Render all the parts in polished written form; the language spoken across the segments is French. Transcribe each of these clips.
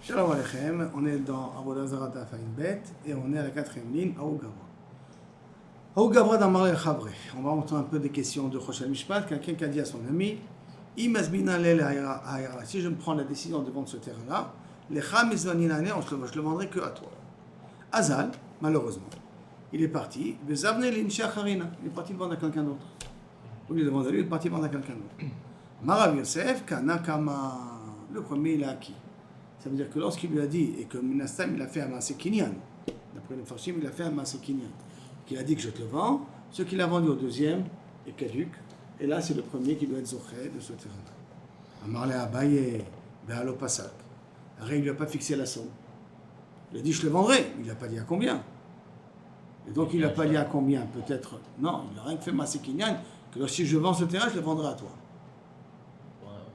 Shalom Aleichem, on est dans Avodah Zarah Daf Ayin Bet et on est à la 4e ligne, Aou Gavra. Aou Gavra dans Marley Chavré. On va entendre un peu des questions de Choshel Mishpat. Quelqu'un qui a dit à son ami, si je me prends la décision de vendre ce terrain-là, je le vendrai que à toi. Azal, malheureusement, il est parti, il est parti le vendre à quelqu'un d'autre. Au lieu de vendre à lui, il est parti le vendre à quelqu'un d'autre. Marav Yosef, Kanakama, le premier, il a acquis. Ça veut dire que lorsqu'il lui a dit, et que Minastam il a fait un Maaseh Kinyan, d'après le Farshim, il a fait un Maaseh Kinyan, qu'il a dit que je te le vends, ce qu'il a vendu au deuxième est caduc, et là c'est le premier qui doit être zoché de ce terrain-là. Amarle Abaye, Be'alo Pasak. Après, il ne lui a pas fixé la somme. Il a dit je le vendrai, il n'a pas dit à combien. Et donc il n'a pas dit à combien, peut-être. Non, il n'a rien fait Maaseh Kinyan, que si je vends ce terrain, je le vendrai à toi.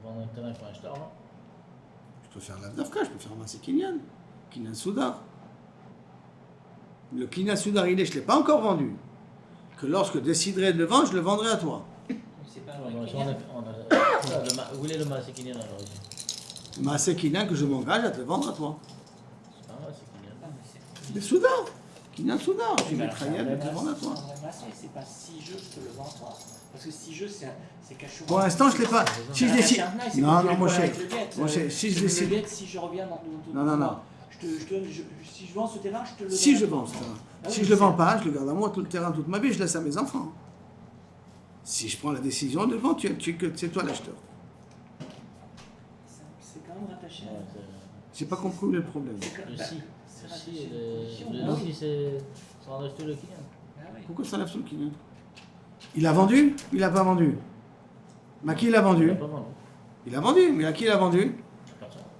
Vendre un terrain pour un acheteur, non? Je peux faire l'Avdavka, je peux faire un Maaseh Kinyan, Kinyan Soudar. Le Kinyan Soudar, je ne l'ai pas encore vendu. Que lorsque je déciderai de le vendre, je le vendrai à toi. C'est pas où est le Maaseh Kinyan à l'origine? Le Maaseh Kinyan que je m'engage à te le vendre à toi. C'est pas un Maaseh Kinyan. C'est Soudar. Kinyan Soudar. Je vais Alors, te le vendre à toi. c'est pas si je te le vends toi. Parce que si je, c'est cachou. Pour l'instant, je ne l'ai pas. Si je décide. Non, non, mon cher. Si je décide. Si je reviens dans. Non. Si je vends ce terrain, je te le. Si je vends ce terrain. Si je ne le vends pas, je le garde à moi tout le terrain toute ma vie, je laisse à mes enfants. Si je prends la décision de le vendre, c'est toi l'acheteur. C'est quand même rattaché. J'ai pas compris le problème. Le si ça enlève tout le Kinyan. Pourquoi ça enlève tout le Kinyan? Il a vendu? Il n'a pas vendu. Mais à qui il a vendu? Il a vendu, mais à qui il a vendu?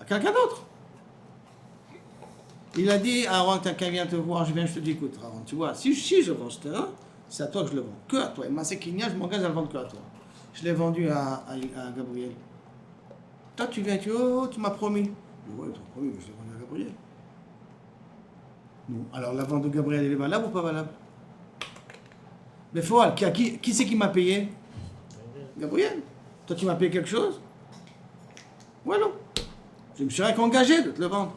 À quelqu'un d'autre. Il a dit à Aaron, quelqu'un vient te voir, je te dis, écoute, Aaron, tu vois, si je vends ce terrain, c'est à toi que je le vends. Que à toi. Et Maaseh Kinyan, je m'engage à le vendre que à toi. Je l'ai vendu à Gabriel. Toi, tu viens, tu m'as promis. Oui, tu m'as promis, mais je l'ai vendu à Gabriel. Non. Alors, la vente de Gabriel, elle est valable ou pas valable? Mais Foual, qui c'est qui m'a payé? Gabriel. Toi, tu m'as payé quelque chose? Ouais, non. Je me suis rien qu'engagé de te le vendre.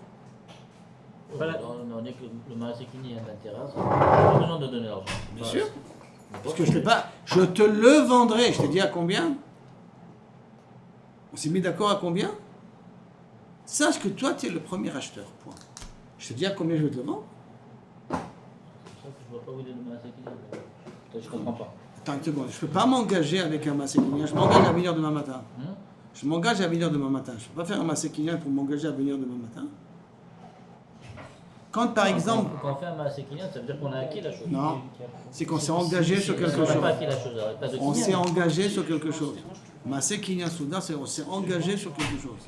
Voilà. On dit que le Maaseh Kinyan t'intéresse, pas besoin de donner l'argent. Bien sûr. Parce que je ne pas. Je te le vendrai. Je t'ai dit à combien? On s'est mis d'accord à combien? Sache que toi, tu es le premier acheteur. Point. Je te dis à combien je vais te le vendre? C'est pour ça que je ne vois pas où il est le Maaseh Kinyan. Je ne comprends pas. Attends une seconde. Je ne peux pas m'engager avec un Maaseh Kinyan. Je m'engage à venir demain matin. Je m'engage à venir demain matin. Je ne peux pas faire un Maaseh Kinyan pour m'engager à venir demain matin. Quand par exemple. Quand on fait un Maaseh Kinyan, ça veut dire qu'on a acquis la chose. Non. C'est qu'on s'est engagé sur quelque chose. On n'a pas acquis la chose. On s'est engagé sur quelque chose. Maaseh Kinyan Soudan, c'est on s'est engagé sur quelque chose.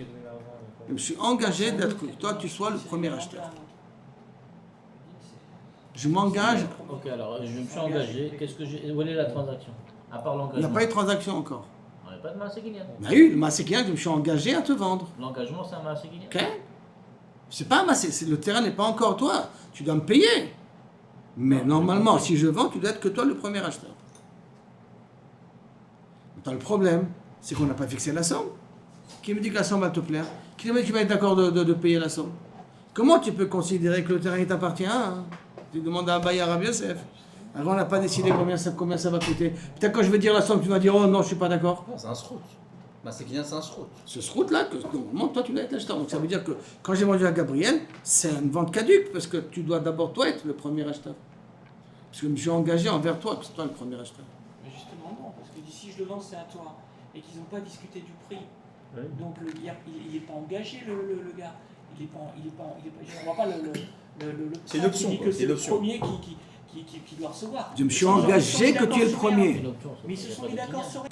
Je me suis engagé d'être que toi tu sois le premier acheteur. Je m'engage. Ok, alors je me suis engagé. Où est la transaction? À part l'engagement. Il n'y a pas eu de transaction encore. On n'a pas de Maaseh Kinyan. Il y a eu le Maaseh Kinyan, je me suis engagé à te vendre. L'engagement, c'est un Maaseh Kinyan. Ok? C'est pas un Maaseh, le terrain n'est pas encore toi. Tu dois me payer. Mais normalement, si je vends, tu dois être que toi le premier acheteur. Maintenant, le problème, c'est qu'on n'a pas fixé la somme. Qui me dit que la somme va te plaire? Qui me dit que tu vas être d'accord de payer la somme? Comment tu peux considérer que le terrain t'appartient? Tu demandes à un bailleur à Yosef. Avant, on n'a pas décidé combien ça va coûter. Peut-être quand je vais dire la somme, tu vas dire oh non, je suis pas d'accord. Non, c'est un srout. Maaseh Kinyan, c'est un srout. Ce srout-là, que normalement, toi, tu dois être l'acheteur. Donc ça veut dire que quand j'ai vendu à Gabriel, c'est une vente caduque, parce que tu dois d'abord, toi, être le premier acheteur. Parce que je me suis engagé envers toi, que c'est toi le premier acheteur. Mais justement, non, parce que si je le vends, c'est à toi. Et qu'ils n'ont pas discuté du prix. Oui. Donc le gars, il n'est pas engagé, le gars. Il ne voit pas le C'est une option, qui dit quoi, que c'est c'est une le option. premier qui doit recevoir. Je me suis engagé que tu es le premier. Mais ils se sont mis d'accord sur.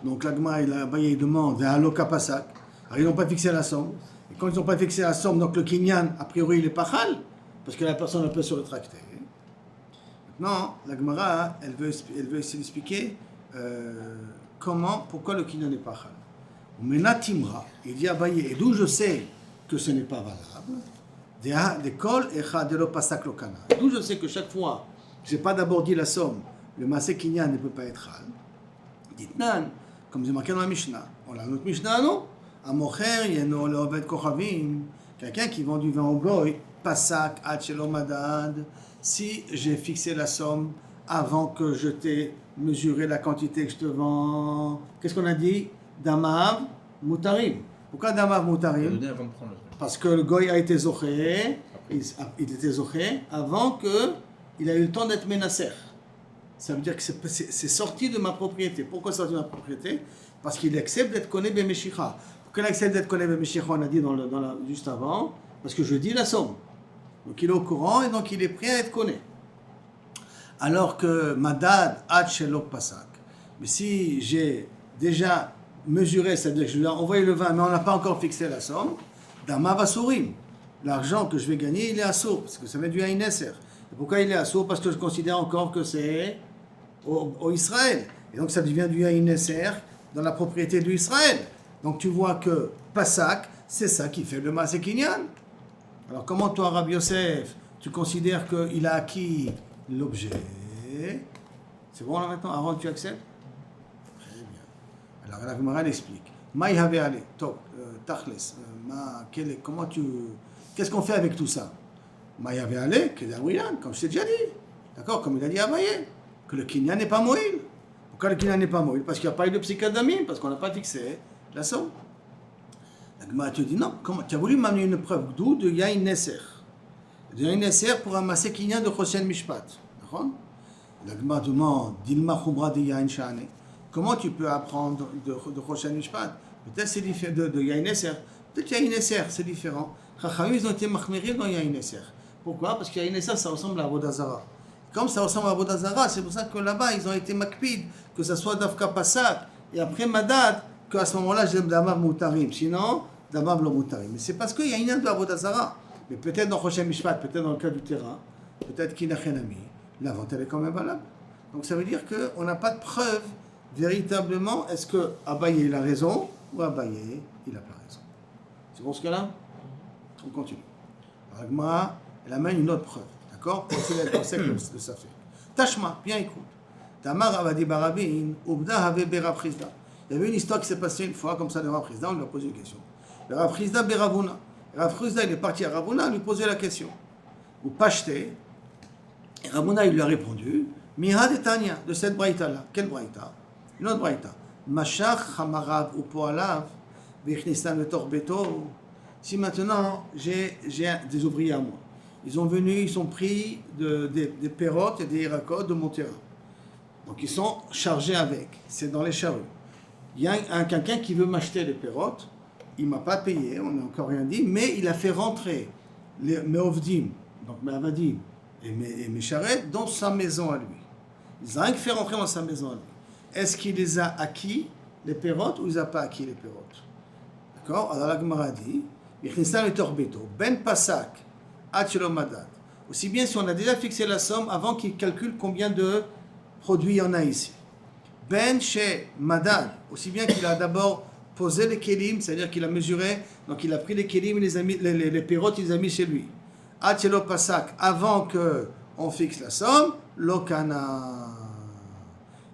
Donc l'Agma, il demande à Aloka Pasak. Alors ils n'ont pas fixé la somme. Et quand ils n'ont pas fixé la somme, donc le Kinyan, a priori, il est pas hal, parce que la personne peut se rétracter. Maintenant, l'Agmara, elle veut s'expliquer pourquoi le Kinyan n'est pas hal. Menatimra, il dit à Abaye, et d'où je sais que ce n'est pas valable, d'où je sais que chaque fois, je n'ai pas d'abord dit la somme, le Maaseh Kinyan ne peut pas être hal. Dites nan, comme c'est marqué dans la Mishnah. On a notre Mishnah, non? Amocher yeno leovet kochavim, Quelqu'un qui vend du vin au goy, pasak, achelo madad, si j'ai fixé la somme avant que je t'ai mesuré la quantité que je te vends, qu'est-ce qu'on a dit? Damav mutarim. Pourquoi damav mutarim? Donner avant de prendre le truc. Parce que le goy a été zoché, il était zoché avant qu'il a eu le temps d'être menasser. Ça veut dire que c'est sorti de ma propriété. Pourquoi sorti de ma propriété? Parce qu'il accepte d'être connu ben meshicha. Pourquoi il accepte d'être connu ben meshicha? On a dit juste avant, parce que je dis la somme. Donc il est au courant et donc il est prêt à être connu. Alors que madad ad shelo pasak. Mais si j'ai déjà mesuré, c'est-à-dire que je lui ai envoyé le vin, mais on n'a pas encore fixé la somme, damav asurim. L'argent que je vais gagner, il est assour, parce que ça met du haïn esser. Et pourquoi il est assour? Parce que je considère encore que c'est au Israël. Et donc ça devient du haïn esser dans la propriété de Israël. Donc tu vois que pasak, c'est ça qui fait le Maaseh Kinyan. Alors comment toi, Rabbi Yosef, tu considères qu'il a acquis l'objet? C'est bon là maintenant? Aaron, tu acceptes? Très bien. Alors la Gemara l'explique. Maï have ale, top, tachles, qu'est-ce qu'on fait avec tout ça? Maï have ale, comme je t'ai déjà dit. D'accord? Comme il a dit à Abaye, que le Kinyan n'est pas moïl. Pourquoi le Kinyan n'est pas moïl? Parce qu'il n'y a pas eu de psychadamine, parce qu'on n'a pas fixé la somme. La Gemara te dit non, comment? Tu as voulu m'amener une preuve d'où? De Yain Nesser. De Yain Nesser pour un Maaseh Kinyan de Choshen Mishpat. D'accord? La Gemara demande, Dilma Khumra de Yain Shane. Comment tu peux apprendre de Choshen Mishpat? Peut-être c'est différent de Yain Nesser. Peut-être Yain Nesser, c'est différent. Chachamim, ils ont été machmirim dans Yain Nesser. Pourquoi? Parce que Yain Nesser, ça ressemble à Avodah Zarah. Comme ça ressemble à Avodah Zarah, c'est pour ça que là-bas, ils ont été makpid, que ça soit Dafka Pasak, et après Madad, qu'à ce moment-là, j'ai Damav Moutarim. Sinon, Damav lo Moutarim. Mais c'est parce qu'il y a une inde de Avodah Zarah. Mais peut-être dans Choshen Mishpat, peut-être dans le cas du terrain, peut-être qu'il n'a rien ami. La vente, elle est quand même valable. Donc ça veut dire qu'on n'a pas de preuve véritablement, est-ce que Abaye il a raison ou Abaye il n'a pas raison. C'est bon ce cas-là? On continue. Alors, Gemara, elle amène une autre preuve. D'accord? On sait que ça fait. Tashma, bien écoute. Tamar Avadi Barabin, Ubda Have Berav Chizda. Il y avait une histoire qui s'est passée une fois, comme ça, de Rav Chizda, on lui a posé une question. Le Rav Chizda Beravuna. Rav Chizda, il est parti à Ravuna, lui poser la question. Ou Pashté. Et Ravuna, il lui a répondu, Mihad et Tanya, de cette braïta-là. Quelle braïta? Une autre braïta. Mashach Hamarav ou Poalav, Bichnistan le Torbeto. Si maintenant, j'ai des ouvriers à moi. Ils sont venus, ils ont pris des pérottes et des héracotes de mon terrain. Donc ils sont chargés avec. C'est dans les charrues. Il y a quelqu'un qui veut m'acheter les pérottes. Il ne m'a pas payé, on n'a encore rien dit, mais il a fait rentrer mes ovdim, donc mes avadim et mes charrettes dans sa maison à lui. Il a rien fait rentrer dans sa maison à lui. Est-ce qu'il les a acquis, les pérottes, ou il les a pas acquis, les pérottes? D'accord? Alors la Gemara dit, Ben Pasak, Madad. Aussi bien si on a déjà fixé la somme avant qu'il calcule combien de produits il y en a ici. Ben chez Madad, aussi bien qu'il a d'abord posé les kélim, c'est-à-dire qu'il a mesuré, donc il a pris les kélim, les pérottes, il les a mis chez lui. Achelo Pasak, avant qu'on fixe la somme, Lokana,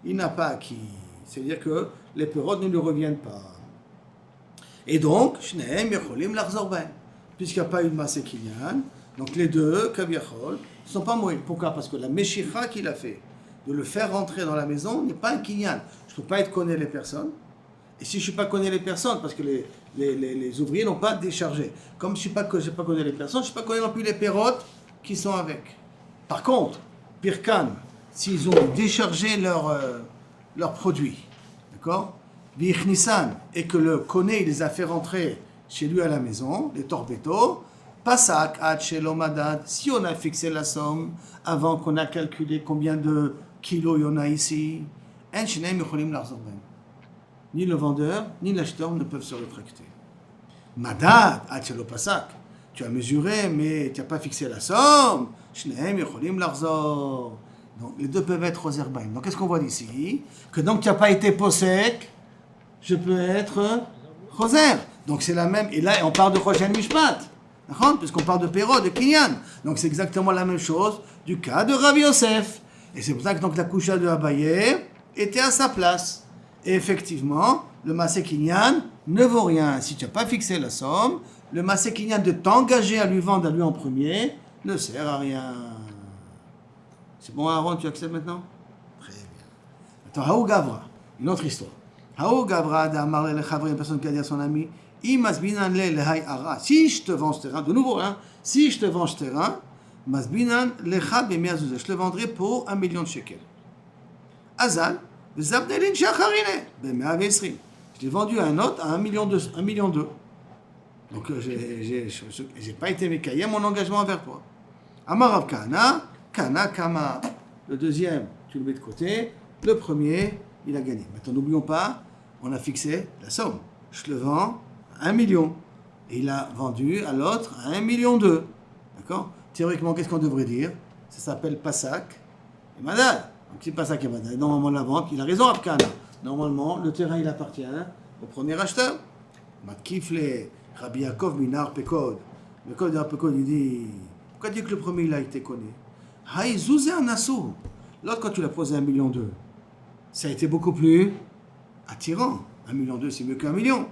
il n'a pas acquis. C'est-à-dire que les pérottes ne lui reviennent pas. Et donc, Shnehem Yecholim Lachzor Ben, puisqu'il n'y a pas eu de Maaseh Kinyan, donc les deux, Kaviachol, ne sont pas moïls. Pourquoi? Parce que la Meshicha qu'il a fait, de le faire rentrer dans la maison, n'est pas un Kinyan. Je ne peux pas être connu les personnes. Et si je ne suis pas connu les personnes, parce que les ouvriers n'ont pas déchargé. Comme je n'ai pas connu les personnes, je ne suis pas connu non plus les pérottes qui sont avec. Par contre, Pirkan, s'ils ont déchargé leurs produits, d'accord? Bichnissan, et que le Koné les a fait rentrer chez lui à la maison, les torbetos, Pasak, Ad, Shelo, Madad, si on a fixé la somme avant qu'on a calculé combien de kilos il y en a ici, En Shneim Yecholim Lachzor Ben. Ni le vendeur, ni l'acheteur ne peuvent se rétracter. Madad, Ad, Shelo, Pasak, tu as mesuré, mais tu n'as pas fixé la somme, Shneim Yecholim Lachzor. Donc les deux peuvent être Roserbaim. Donc qu'est-ce qu'on voit d'ici? Que donc tu n'as pas été posek, je peux être Roser. Donc c'est la même, et là on parle de Choshen Mishpat. Puisqu'on parle de Péro, de Kinyan. Donc c'est exactement la même chose du cas de Rabbi Yosef. Et c'est pour ça que donc, la coucha de Abaye était à sa place. Et effectivement, le Maaseh Kinyan ne vaut rien. Si tu n'as pas fixé la somme, le Maaseh Kinyan de t'engager à lui vendre à lui en premier ne sert à rien. C'est bon, Aaron, tu acceptes maintenant? Très bien. Attends, Haou Gavra, une autre histoire. Haou Gavra d'Amar le Chavre, une personne qui a dit à son ami, Imasbinan le lehai ara. Si je te vends ce terrain, de nouveau, hein, si je te vends ce terrain, Masbinan lecha b'miazuzah, je le vendrai pour 1 million de shekels. Azal, v'zabdelin shacharine, b'me'avesrim. Je l'ai vendu à un autre à 1 million 2. 1 million 2. Donc, j'ai pas été mécaillé mon engagement envers toi. Amarav Kana, Kana Kama. Le deuxième, tu le mets de côté. Le premier, il a gagné. Maintenant, n'oublions pas, on a fixé la somme. Je le vends à 1 million. Et il a vendu à l'autre à 1 million 2. D'accord? Théoriquement, qu'est-ce qu'on devrait dire? Ça s'appelle Passak et Madad. Donc, c'est Passak et Madad. Normalement, la vente, il a raison, Abkana. Normalement, le terrain, il appartient au premier acheteur. Matkifle, Rabbi Yaakov, Minar, Pekod. Le code de Pekod, il dit, pourquoi dire que le premier, il a été connu? Haï, Zouzé en Assou. L'autre, quand tu l'as posé à 1 million 2, ça a été beaucoup plus attirant. 1 million 2, c'est mieux qu'1 million.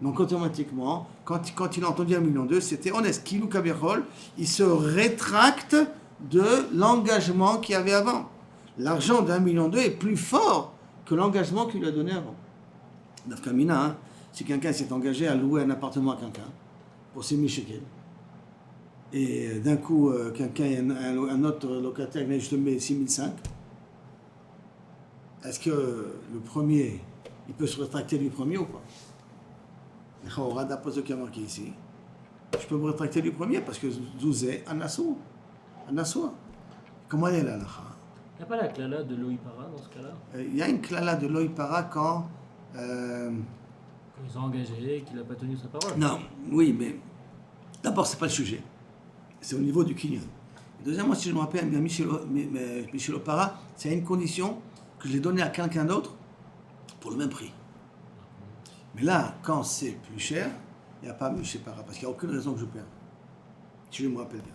Donc, automatiquement, quand il a entendu 1 million 2, c'était honnête. Kilou Kabirol, il se rétracte de l'engagement qu'il y avait avant. L'argent d'1 million 2 est plus fort que l'engagement qu'il lui a donné avant. Nafkamina, hein, si quelqu'un s'est engagé à louer un appartement à quelqu'un pour 6 000 shekels, et d'un coup, un autre locataire vient, je te mets 6 500, est-ce que le premier, il peut se rétracter du premier ou pas? On va d'après ce qui est marqué ici. Je peux me rétracter du premier parce que Zouzé, Anassou. Comment elle est là, là? Il n'y a pas la klala de l'Oïpara dans ce cas-là? Il y a une klala de l'Oïpara quand. Quand ils sont engagés et qu'il n'a pas tenu sa parole. Non, oui, mais d'abord, c'est pas le sujet. C'est au niveau du Kinyan. Deuxièmement, si je me rappelle bien, Michel Opara, c'est à une condition que je l'ai donné à quelqu'un d'autre pour le même prix. Mais là, quand c'est plus cher, il n'y a pas Michel Opara, parce qu'il n'y a aucune raison que je perde. Si je me rappelle bien.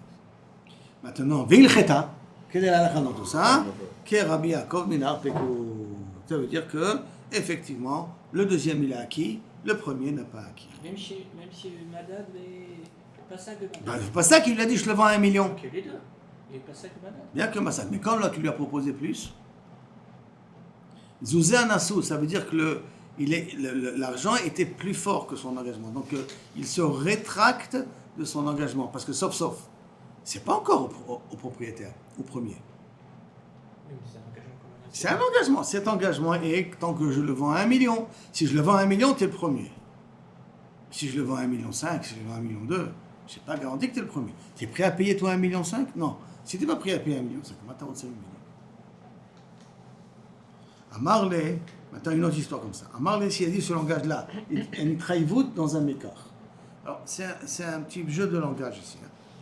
Maintenant, Vilcheta, quelle est la halakha dans tout ça? Que Rabbi Yaakov Minar Peko. Ça veut dire que, effectivement, le deuxième il a acquis, le premier n'a pas acquis. Même chez Madad et Passak de Madad. Ben, c'est pas ça qu'il lui a dit, je le vends à 1 million. Donc les deux. Et Passak de Madad. Bien que Massak. Mais quand l'autre lui a proposé plus, Zouzé Anassou, ça veut dire que l'argent était plus fort que son engagement. Donc il se rétracte de son engagement. Parce que sauf, c'est pas encore au propriétaire, au premier. C'est un engagement. Cet engagement est tant que je le vends à 1 million. Si je le vends à 1 million, tu es le premier. Si je le vends à 1,5 million, si je le vends à 1,2 million, je n'ai pas garanti que tu es le premier. Tu es prêt à payer toi 1,5 million? Non. Si tu n'es pas prêt à payer 1,5 million, maintenant c'est 1 million. À Marley, maintenant une autre histoire comme ça. À Marley, s'il a dit ce langage-là, il y a une traïvoute dans un mécart. Alors, c'est un petit jeu de langage ici.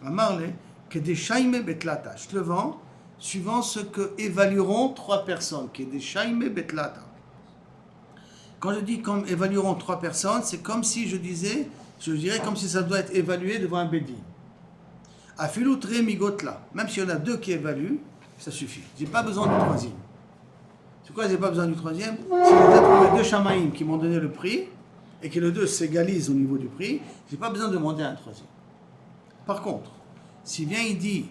À Marley, que des shaime betlata. Je te le vends suivant ce que évalueront 3 personnes. Que des shaime betlata. Quand je dis comme évalueront 3 personnes, c'est comme si je dirais comme si ça doit être évalué devant un bédi. Afiloutre migotla. Même s'il y en a 2 qui évaluent, ça suffit. Je n'ai pas besoin du troisième. C'est quoi, j'ai pas besoin du troisième? Si j'ai trouvé 2 chamaïm qui m'ont donné le prix, et que les 2 s'égalisent au niveau du prix, j'ai pas besoin de demander un troisième. Par contre, s'il vient, il dit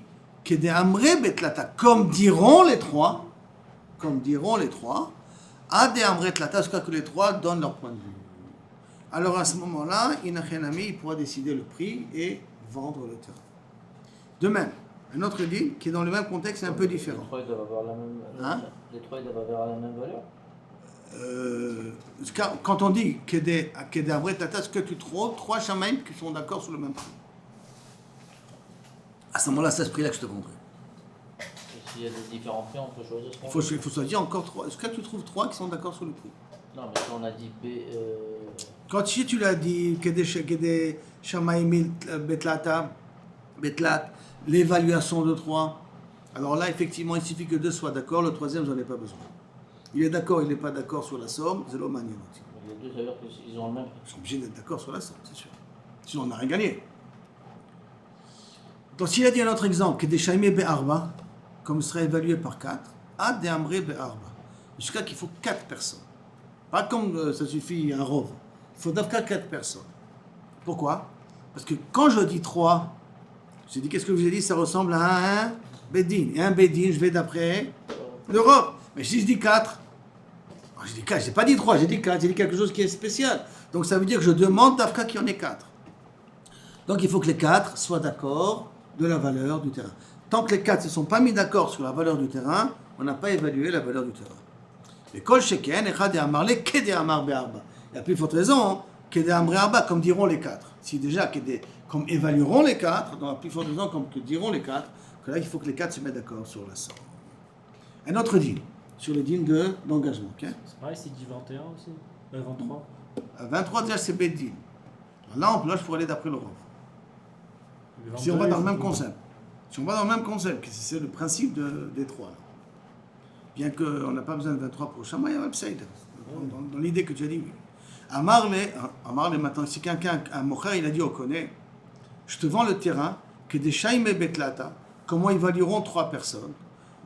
que des amré betlata, comme diront les 3, à des amré tlata, jusqu'à que les 3 donnent leur point de vue. Alors à ce moment-là, il pourra décider le prix et vendre le terrain. De même, un autre dit qui est dans le même contexte, c'est un peu différent. Les 3 doivent avoir la même, les 3 doivent avoir la même valeur. Quand on dit que des amré tlata, ce que tu trouves 3 chamaïm qui sont d'accord sur le même prix. À ce moment-là, c'est ce prix-là que je te vendrai. Et s'il y a des différents prix, on peut choisir ce qu'on Il faut choisir encore 3. Est-ce que tu trouves 3 qui sont d'accord sur le prix? Non, mais quand on a dit B. Quand si tu l'as dit, que des Shamaïm Betlat, l'évaluation de 3, alors là, effectivement, il suffit que 2 soient d'accord, le troisième, j'en ai pas besoin. Il est d'accord, il n'est pas d'accord sur la somme, c'est l'Omanion. Les 2, ça veut dire qu'ils ont le même prix. Ils sont obligés d'être d'accord sur la somme, c'est sûr. Sinon, on n'a rien gagné. Donc, s'il a dit un autre exemple, que des Shaimé Be'arba, comme ce serait évalué par 4, à des Amré Be'arba, jusqu'à qu'il faut 4 personnes. Pas comme ça suffit un rove. Il faut d'abord 4 personnes. Pourquoi? Parce que quand je dis 3, j'ai dit, qu'est-ce que je vous ai dit? Ça ressemble à un Bedin. Et un Bedin, je vais d'après l'Europe. Mais si je dis 4, je dis 4, je n'ai pas dit 3, j'ai dit 4, j'ai dit quelque chose qui est spécial. Donc ça veut dire que je demande d'Afka qu'il y en ait 4. Donc il faut que les 4 soient d'accord de la valeur du terrain. Tant que les 4 ne se sont pas mis d'accord sur la valeur du terrain, on n'a pas évalué la valeur du terrain. Et Kol Sheken, Echad et Amar, les Kede Amar Be'arba. Il y a plus forte raison, Kede Amar Be'arba, comme diront les 4. Si déjà, comme évalueront les 4, dans la plus forte raison, comme que diront les 4, que là il faut que les 4 se mettent d'accord sur la somme. Un autre deal, sur le deal d'engagement. Okay? C'est pareil, c'est dit 21 aussi 23 23 déjà c'est Bedin. Là je pourrais aller d'après le Rav. Si on va dans le même concept. Si on va dans le même concept, c'est le principe des 3. Là. Bien qu'on n'a pas besoin de 23 pour Shama, il y a Website. Dans l'idée que tu as dit, oui. Amarle maintenant, si quelqu'un, un mocher, il a dit au Koné, je te vends le terrain, que des Shaime Betlata, comment ils évalueront 3 personnes.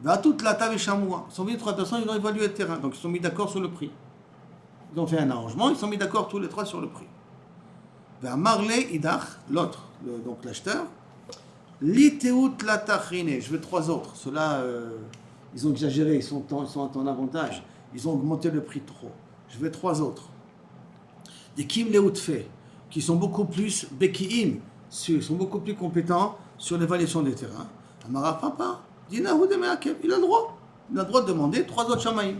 Va toute la table et chamois. Ils sont venus 3 personnes, ils ont évalué le terrain. Donc ils sont mis d'accord sur le prix. Ils ont fait un arrangement, ils sont mis d'accord tous les 3 sur le prix. Vers Marley Idach, l'autre, donc l'acheteur, Liteut Latachine, je veux 3 autres. Ceux-là, ils ont exagéré, ils sont à ton avantage. Ils ont augmenté le prix trop. Je veux 3 autres. Des Kim Leutfe, qui sont beaucoup plus Bekiim, sont beaucoup plus compétents sur l'évaluation des terrains. Amara Papa, Dinahu de Meakev, il a le droit. Il a le droit de demander 3 autres Shamaïm.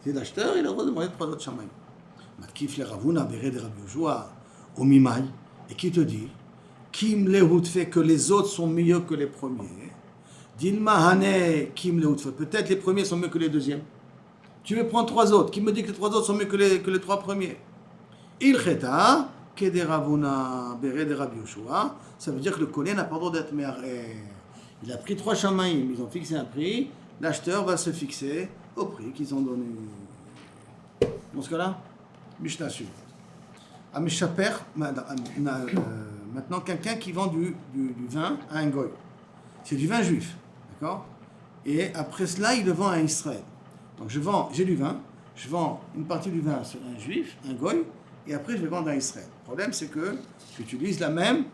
C'est l'acheteur, il a le droit de demander 3 autres Shamaïm. Matkif le Ravuna, Beret de Rabbi Yoshua, Omimai, et qui te dit Kim Lehut fait que les autres sont mieux que les premiers. Dilma Hane, Kim Lehut fait. Peut-être les premiers sont mieux que les deuxièmes. Tu veux prendre 3 autres. Qui me dit que les 3 autres sont mieux que les 3 premiers? Il cheta, Kede Ravuna, Beret de Rabbi Yoshua. Ça veut dire que le Kohen n'a pas le droit d'être meilleur. Il a pris 3 Shamaïm, ils ont fixé un prix. L'acheteur va se fixer au prix qu'ils ont donné. Dans ce cas-là, Mishnah suivante. Amishaper, maintenant quelqu'un qui vend du vin à un goy. C'est du vin juif, d'accord? Et après cela, il le vend à Israël. Donc j'ai du vin, je vends une partie du vin sur un juif, un goy, et après je vais vendre à Israël. Le problème, c'est que j'utilise la même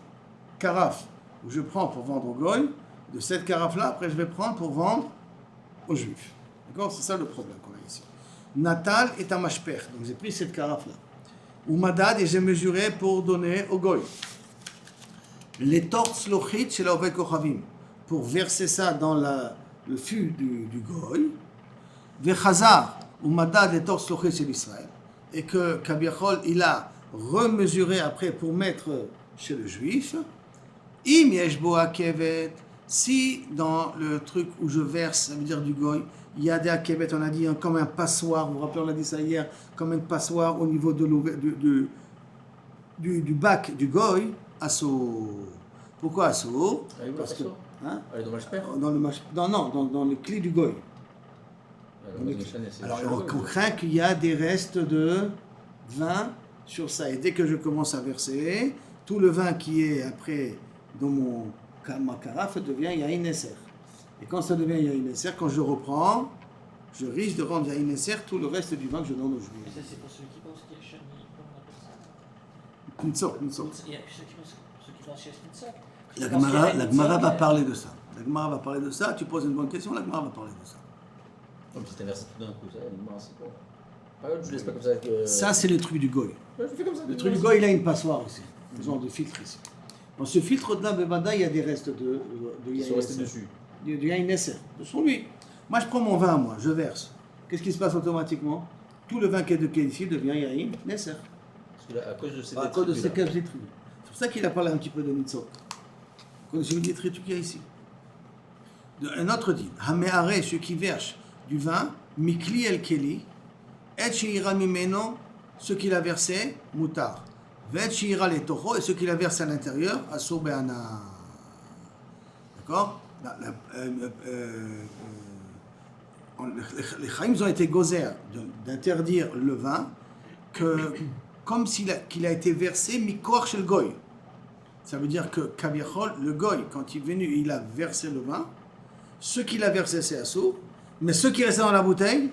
carafe où je prends pour vendre au goy. De cette carafe-là, après je vais prendre pour vendre aux juifs. D'accord? C'est ça le problème qu'on a ici. Natal est un mashper. Donc j'ai pris cette carafe-là. Ou madad, et j'ai mesuré pour donner au goy. Les torts lochit chez la ovek ochavim. Pour verser ça dans le fût du goy. Vechazar, ou madad, les torts lochit chez l'Israël. Et que Kabiachol, il a remesuré après pour mettre chez le juif. Im yeshbo akevet. Si dans le truc où je verse, ça veut dire du goy, il y a des akevet, on a dit comme un passoire, vous vous rappelez, on a dit ça hier, comme un passoire au niveau de du bac du goy, asso. Pourquoi asso? Parce que hein? Dans les clés du goy. Alors on craint qu'il y a des restes de vin sur ça. Et dès que je commence à verser, tout le vin qui est après dans ma carafe devient Yahin Nesser. Et quand ça devient Yahin Nesser, quand je reprends, je risque de rendre Yahin Nesser tout le reste du vin que je donne aux juifs. Ça, c'est pour ceux qui pensent qu'il y a Shani, comment on appelle ça? Une sorte. Il y a ceux qui pensent qu'il y a Shnitzak. La Gemara va parler de ça. La Gemara va parler de ça. Tu poses une bonne question, la Gemara va parler de ça. Comme si tu inversé tout d'un coup, ça, c'est pas. Je laisse pas comme ça. Ça, c'est le truc du goy. Ouais, je fais comme ça. Le truc du goy, il a une passoire ici. Un genre de filtre ici. Dans ce filtre-là, Bevada, il y a des restes de Ils sont restés dessus. De Yahin Nesser. Sur lui. Moi, je prends mon vin, je verse. Qu'est-ce qui se passe automatiquement? Tout le vin qui est ici devient Yahin Nesser. Parce que là, à cause de ces À cause de ces caves détruites. C'est pour ça qu'il a parlé un petit peu de Mitzot. Quand je dis détruit tout qu'il y a ici. Un autre dit, Hameare, ceux qui versent du vin, Mikli el Keli, Et Shira Mimeno, ceux qu'il a versé, Moutar. Vet Shira les Toho, et ceux qu'il a versé à l'intérieur, Asur Be'ana. D'accord? Les Chaïms ont été gozer d'interdire le vin comme qu'il a été versé mikor chez le goy. Ça veut dire que Kabiachol, le goy, quand il est venu, il a versé le vin. Ce qu'il a versé, c'est assour. Mais ce qui restait dans la bouteille,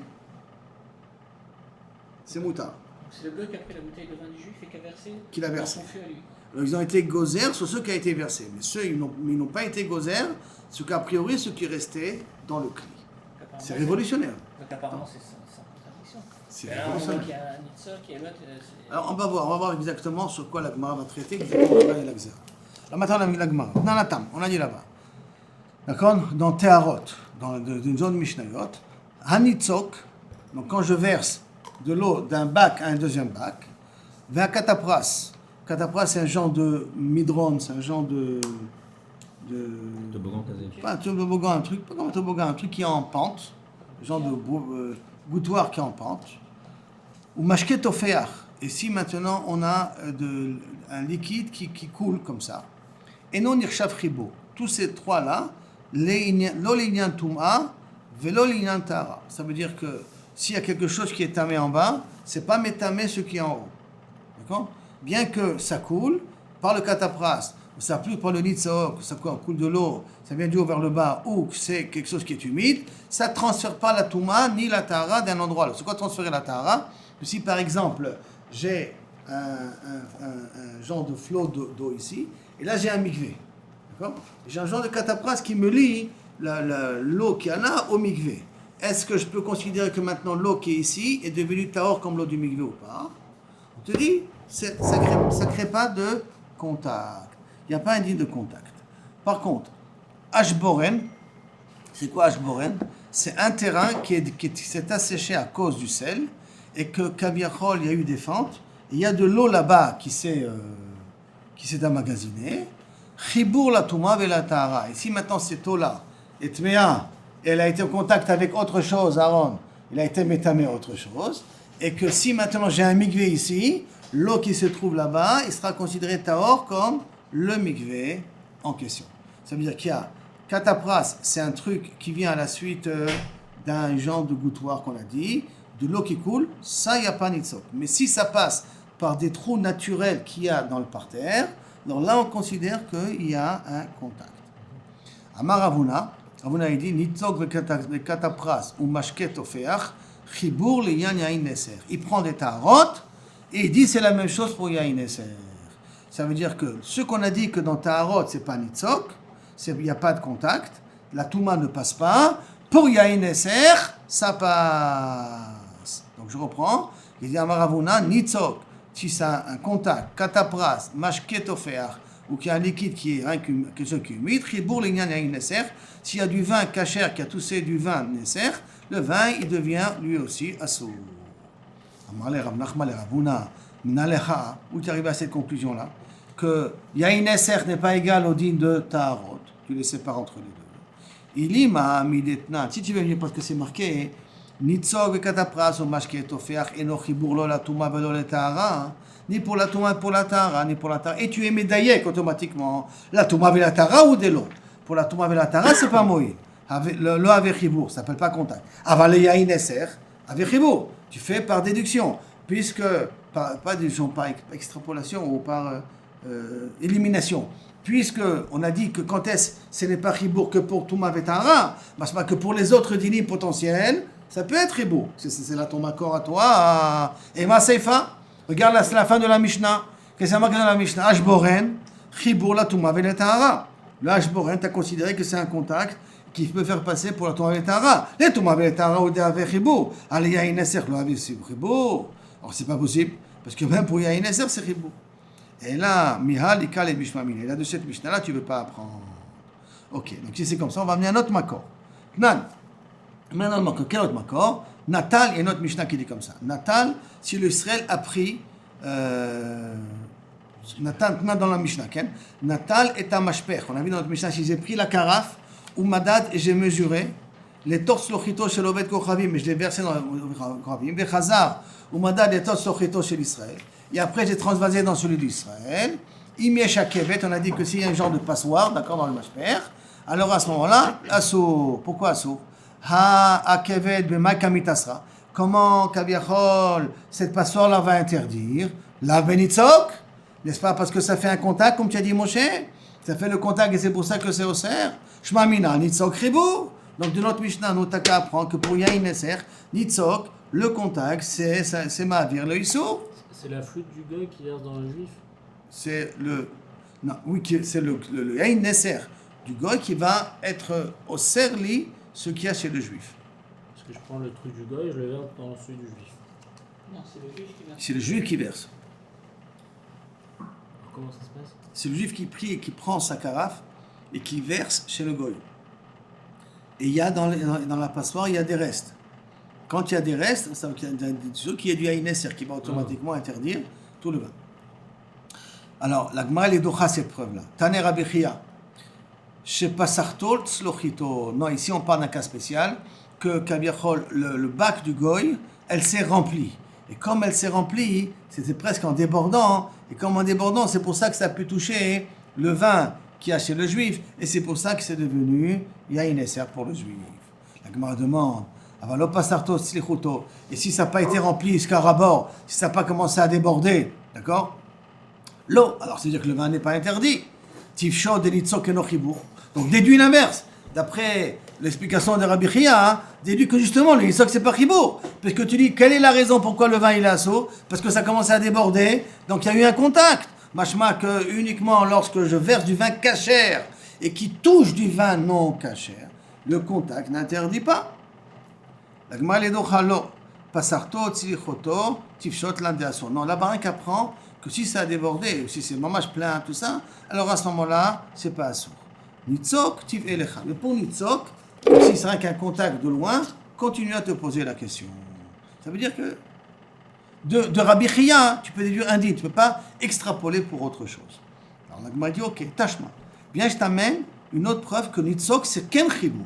c'est moutar. C'est le gars qui a pris la bouteille de vin du juif et qui a versé Qu'il a versé. dans son feu à lui. Alors, ils ont été gozer sur ce qui a été versé. Mais ceux, ils n'ont pas été gozer, ce qu'a priori, ce qui restait dans le cri. C'est révolutionnaire. Donc apparemment, c'est sans contradiction. C'est Et là, on voit révolutionnaire. qu'il y a un Nitzok et l'autre. Alors, on va voir exactement sur quoi la Gemara va traiter, exactement là et la Gzera. Alors, maintenant, on a mis la Gemara. Dans la Tam, on a dit là-bas. D'accord? Dans Teharot, dans une zone Mishnayot, Hanitzok, donc quand je verse de l'eau d'un bac à un deuxième bac, vers Katapras. Katapras, c'est un genre de midron, c'est un genre de Toboggan casé. pas un toboggan, un truc, pas comme un toboggan, un truc qui est en pente, un genre de gouttoir qui est en pente, ou mashket ofeach. Et si maintenant on a un liquide qui coule comme ça, et non irshav chibo, tous ces trois-là, lo linyan tum'a, velo linyan tara. Ça veut dire que s'il y a quelque chose qui est tamé en bas, c'est pas métamé ce qui est en haut. D'accord? Bien que ça coule par le catapras, ça coule par le nitzok, ça coule de l'eau, ça vient du haut vers le bas, ou c'est quelque chose qui est humide, ça ne transfère pas la touma ni la tahara d'un endroit à l'autre. C'est quoi transférer la tahara? Si par exemple j'ai un genre de flot d'eau ici, et là j'ai un mikvé, d'accord? J'ai un genre de catapras qui me lie l'eau qu'il y a là au mikvé. Est-ce que je peux considérer que maintenant l'eau qui est ici est devenue tahor comme l'eau du mikvé ou pas? On te dit, ça ne crée pas de contact. Il n'y a pas un digne de contact. Par contre, Ashboren, c'est quoi Ashboren? C'est un terrain qui s'est asséché à cause du sel et que Kaviachol, il y a eu des fentes. Il y a de l'eau là-bas qui s'est emmagasinée. Chibour la touma ve la tahara. Et si maintenant cette eau-là est tméa, elle a été en contact avec autre chose, Aaron, il a été métamé à autre chose, et que si maintenant j'ai un mikvé ici, l'eau qui se trouve là-bas, il sera considéré tahor comme le mikvé en question. Ça veut dire qu'il y a katapras, c'est un truc qui vient à la suite d'un genre de gouttoir qu'on a dit, de l'eau qui coule, ça, il n'y a pas nitzok. Mais si ça passe par des trous naturels qu'il y a dans le parterre, alors là, on considère qu'il y a un contact. Amar Ravuna, il dit, nitzok ve katapras ou mashket ofeach, chibour le yan yain neser. Il prend des taharot, et il dit c'est la même chose pour yain neser. Ça veut dire que ce qu'on a dit que dans Taharot, c'est pas Nitzok, il n'y a pas de contact, la Touma ne passe pas, pour Yain Eser, ça passe. Donc je reprends, il dit Amaravuna, Nitzok, si ça a un contact, Katapras, Mashket Ofeach, ou qu'il y a un liquide qui est quelque chose qui est humide, Chibour Lignan Yain Eser, s'il y a du vin kacher qui a toussé du vin Neser, le vin, il devient lui aussi Assour. Amarle Rav Nachman le Ravuna, Minalecha, où tu arrives à cette conclusion-là? Que Yain Eser n'est pas égal au din de Taharot. Tu les sépares entre les deux. Ilima midetna. Si tu veux venir parce que c'est marqué Nitzog et Katapras ou Mashket Ofeach eno chibur lo la Touma velo le Tahara. Ni pour la Touma, pour la Tahara, ni pour la Tahara. Et tu es médaillé automatiquement. La Touma ve la Tahara ou de l'eau. Pour la Touma ve la Tahara, c'est pas moï. Le avec chibur, ça s'appelle pas contact. Aval Yain Eser, avec chibur. Tu fais par déduction. Puisque, pas déduction, par extrapolation ou par élimination. Puisque on a dit que quand ce n'est pas Chibour que pour Touma Vetara, c'est pas que pour les autres dinim potentiels, ça peut être Chibour. C'est là ton accord à toi. Et ma Seifa, regarde la fin de la Mishnah. Qu'est-ce que c'est marqué dans la Mishnah? Ashboren, Chibour la Touma Vetara. Le Ashboren, tu as considéré que c'est un contact qui peut faire passer pour la Touma Vetara. Les Touma Vetara ou des avec Chibour. Allez, Yain Eser, le avec Chibour. Alors c'est pas possible, parce que même pour Yain Eser, c'est Chibour. Et là, Mihal, Ikal et Bishmamine. Et là, de cette Mishnah-là, tu ne veux pas apprendre. Ok, donc si c'est comme ça, on va amener un autre makor. Nan. Maintenant, le makor. Quel autre makor? Natal, il y a une autre Mishnah qui dit comme ça. Natal, si l'Israël a pris. Natal, dans la Mishnah, Natal est un mashpech. On a vu dans notre Mishnah, si j'ai pris la carafe, ou madad, et j'ai mesuré, les torts lochito chez l'Oved Kochavim, mais je l'ai versé dans le Kochavim, Vechazar, ou madad, les torts lochito chez l'Israël. Et après, j'ai transvasé dans celui d'Israël. Imiesh kevet, on a dit que s'il y a un genre de passoire, d'accord, dans le mashper, alors à ce moment-là, assour. Pourquoi assour? Ha akevet b'makamitasra. Comment, Kaviachol, cette passoire-là va interdire? La benitzok, n'est-ce pas? Parce que ça fait un contact, comme tu as dit, Moshe. Ça fait le contact et c'est pour ça que c'est au cerf. Shmamina, nitzok ribou. Donc, de notre Mishnah, nous t'as apprend que pour Yain Eser, nitzok, le contact, c'est ma'avir le issour. C'est la flûte du gars qui verse dans le juif. c'est le... Non, oui, c'est le Yain Nesser du Goy qui va être au serli, ce qu'il y a chez le Juif. Parce que je prends le truc du goy et je le verse dans celui du juif. Non, c'est le juif qui va. C'est le Juif qui verse. Alors, comment ça se passe? C'est le Juif qui prie et qui prend sa carafe et qui verse chez le Goy. Et il y a dans la passoire, il y a des restes. Quand il y a des restes, ça veut dire qu'il y a du Yain Nesser qui va automatiquement interdire tout le vin. Alors, la Gemara est docha cette preuve-là. Taner Rabbi Chia. Shepasartol tzlochito. Non, ici on parle d'un cas spécial que Kabiachol, le bac du Goy, elle s'est remplie. Et comme elle s'est remplie, c'était presque en débordant. Et comme en débordant, c'est pour ça que ça a pu toucher le vin qui a chez le Juif. Et c'est pour ça que c'est devenu Yain Nesser pour le Juif. La Gemara demande. Et si ça n'a pas été rempli jusqu'à rabord, si ça n'a pas commencé à déborder, d'accord? L'eau, alors c'est-à-dire que le vin n'est pas interdit. Tifsho de nitzok enochibur. Donc déduit l'inverse. D'après l'explication de Rabbi Chia, déduit que justement le nitzok c'est pas chibour. Parce que tu dis, quelle est la raison pourquoi le vin il est assaut? Parce que ça a commencé à déborder, donc il y a eu un contact. Machma que uniquement lorsque je verse du vin cachère et qui touche du vin non cachère, le contact n'interdit pas. La Gemara les dochalo, pasarto, tzilichoto, tifshot landeaso. Non, là-bas, un qu'apprend que si ça a débordé, ou si c'est mamage plein, tout ça, alors à ce moment-là, c'est pas assour. Nitzok, tif elecha. Mais pour Nitzok, si c'est rien qu'un contact de loin, continue à te poser la question. Ça veut dire que de Rabbi Chia, tu peux déduire un dit, tu ne peux pas extrapoler pour autre chose. Alors la Gemara dit, ok, tâche-moi. Viens, je t'amène une autre preuve que Nitzok, c'est ken chibou.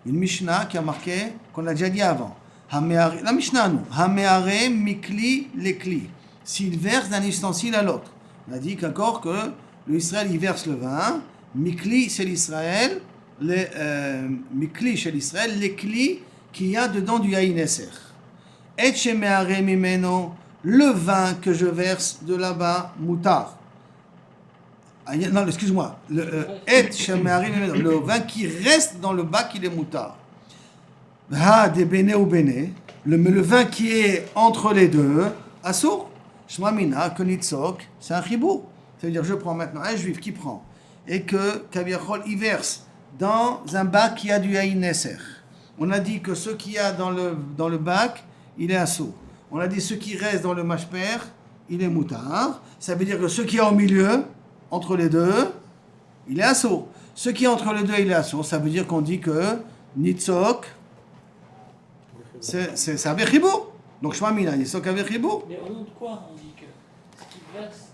Une Mishnah qui a marqué, qu'on a déjà dit avant. La Mishnah, nous. Hameare mikli lekli. S'il verse d'un ustensile à l'autre. On a dit qu'encore que l'Israël, il verse le vin. Mikli, c'est l'Israël. Mikli, chez l'Israël. Lekli, qu'il y a dedans du Yain Nesser. Et shemeare mimeno, le vin que je verse de là-bas, moutar. Non, excuse-moi. Le vin qui reste dans le bac, il est moutard. Ha, des béné ou béné. Le vin qui est entre les deux, assour. Shmamina, konitzok, c'est un chibou. Ça veut dire, je prends maintenant un juif qui prend et que Kaviachol y verse dans un bac qui a du Yain Nesser. On a dit que ce qu'il y a dans le bac, il est assour. On a dit ce qui reste dans le mashper, il est moutard. Ça veut dire que ce qui est au milieu, entre les deux, il est assaut. Ce qui est entre les deux, il est assaut. Ça veut dire qu'on dit que Nitzok, c'est un Bechibou. Donc Shmamina, Nitzok un Bechibou. Mais au nom de quoi on dit que ce qui verse.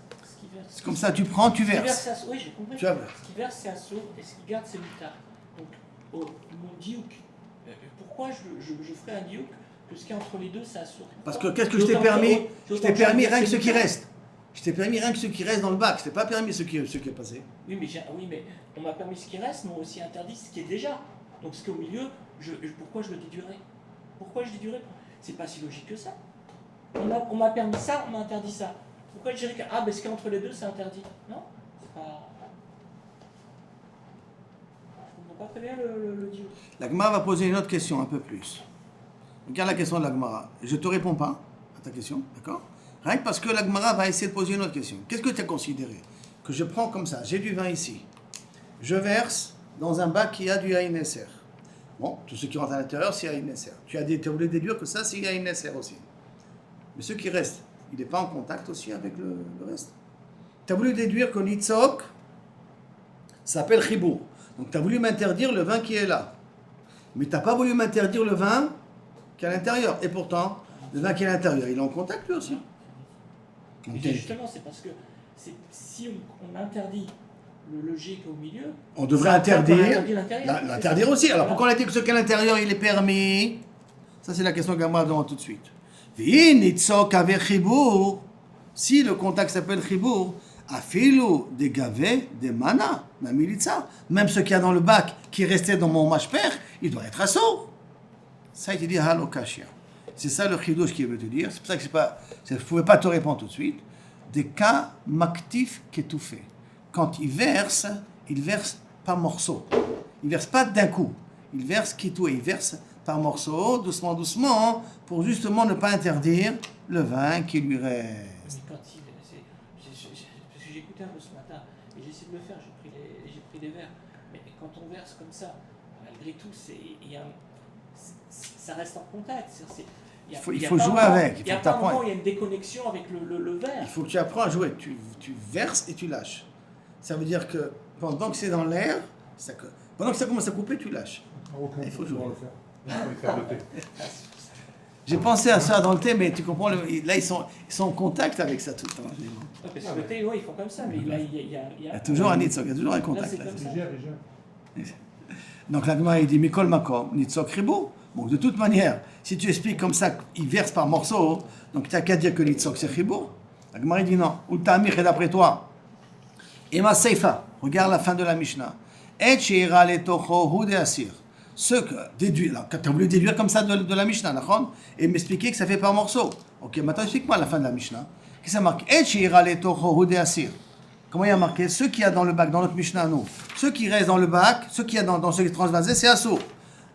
C'est comme ça, tu prends, tu verses. Oui, j'ai compris. Tu as... Ce qui verse, c'est assaut, et ce qui garde, c'est moutard. Donc, mon diouk, pourquoi je ferais un diouk que ce qui est entre les deux, c'est assaut? Parce que qu'est-ce que je t'ai permis? Je t'ai permis rien que ce qui reste. Je t'ai permis rien que ce qui reste dans le bac. Je t'ai pas permis ce qui est passé. Oui, mais on m'a permis ce qui reste, mais on m'a aussi interdit ce qui est déjà. Donc ce qui est au milieu, pourquoi je le déduirais? Pourquoi je déduirais? C'est pas si logique que ça. On m'a permis ça, on m'a interdit ça. Pourquoi je dirais que ce qui est entre les deux, c'est interdit? Non, c'est pas... Je comprends pas très bien le dieu. La Gemara va poser une autre question un peu plus. Regarde la question de la Gemara. Je te réponds pas à ta question, d'accord? Rien que parce que la Gemara va essayer de poser une autre question. Qu'est-ce que tu as considéré? Que je prends comme ça, j'ai du vin ici. Je verse dans un bac qui a du Yain Nesser. Bon, tout ce qui rentre à l'intérieur, c'est Yain Nesser. Tu as voulu déduire que ça, c'est Yain Nesser aussi. Mais ce qui reste, il n'est pas en contact aussi avec le reste. Tu as voulu déduire que Nitzok s'appelle Chibour. Donc tu as voulu m'interdire le vin qui est là. Mais tu n'as pas voulu m'interdire le vin qui est à l'intérieur. Et pourtant, le vin qui est à l'intérieur, il est en contact lui aussi. Justement, c'est parce que si on interdit le logique au milieu, on devrait interdire l'interdire aussi. Alors pourquoi on a dit que ce qu'à l'intérieur il est permis? Ça c'est la question que Gamma demande tout de suite. Si le contact s'appelle chibour, afilu de gavé de mana, ma militza, même ce qu'il y a dans le bac qui restait dans mon mashper, il doit être assaut. Ça il te dit halokashia. C'est ça le chidouche qui veut te dire. C'est pour ça que je ne pouvais pas te répondre tout de suite. Des cas maktif kétouffé. Quand il verse par morceaux. Il verse pas d'un coup. Il verse kétoué. Il verse par morceaux, doucement, doucement, pour justement ne pas interdire le vin qui lui reste. Parce que écouté un peu ce matin, et j'ai essayé de le faire, j'ai pris des verres. Mais quand on verse comme ça, malgré tout, ça reste en contact. Il faut jouer avec. Il y a pas un moment où il y a une déconnexion avec le verre. Il faut que tu apprends à jouer. Tu verses et tu lâches. Ça veut dire que pendant que c'est dans l'air, pendant que ça commence à couper, tu lâches. Il faut jouer. J'ai pensé à ça dans le thé, mais tu comprends, là ils sont en contact avec ça tout le temps. Parce que le thé, ils font comme ça, mais là, il y a toujours un nitzok, il y a toujours un contact. Là, c'est comme ça. Donc la Gemara il dit Mikol Makom, nitzok ribo. Bon, de toute manière, si tu expliques comme ça qu'il verse par morceaux, donc tu n'as qu'à dire que nitzok c'est ribo. La Gemara il dit non. Ou tamir, et d'après toi. Ema Seifa, regarde la fin de la Mishnah. Et sheira le tocho hu de asir. Ce que déduire, tu as voulu déduire comme ça de la Mishnah, d'accord, et m'expliquer que ça fait par morceau. Ok, maintenant explique-moi la fin de la Mishnah. Qu'est-ce que ça marque? Et sheira le tocho hu de asir. Comment il y a marqué? Ce qu'il y a dans le bac, dans notre Mishnah, nous. Ce qui reste dans le bac, ce qu'il y a dans ce qui est transvasé, c'est assour.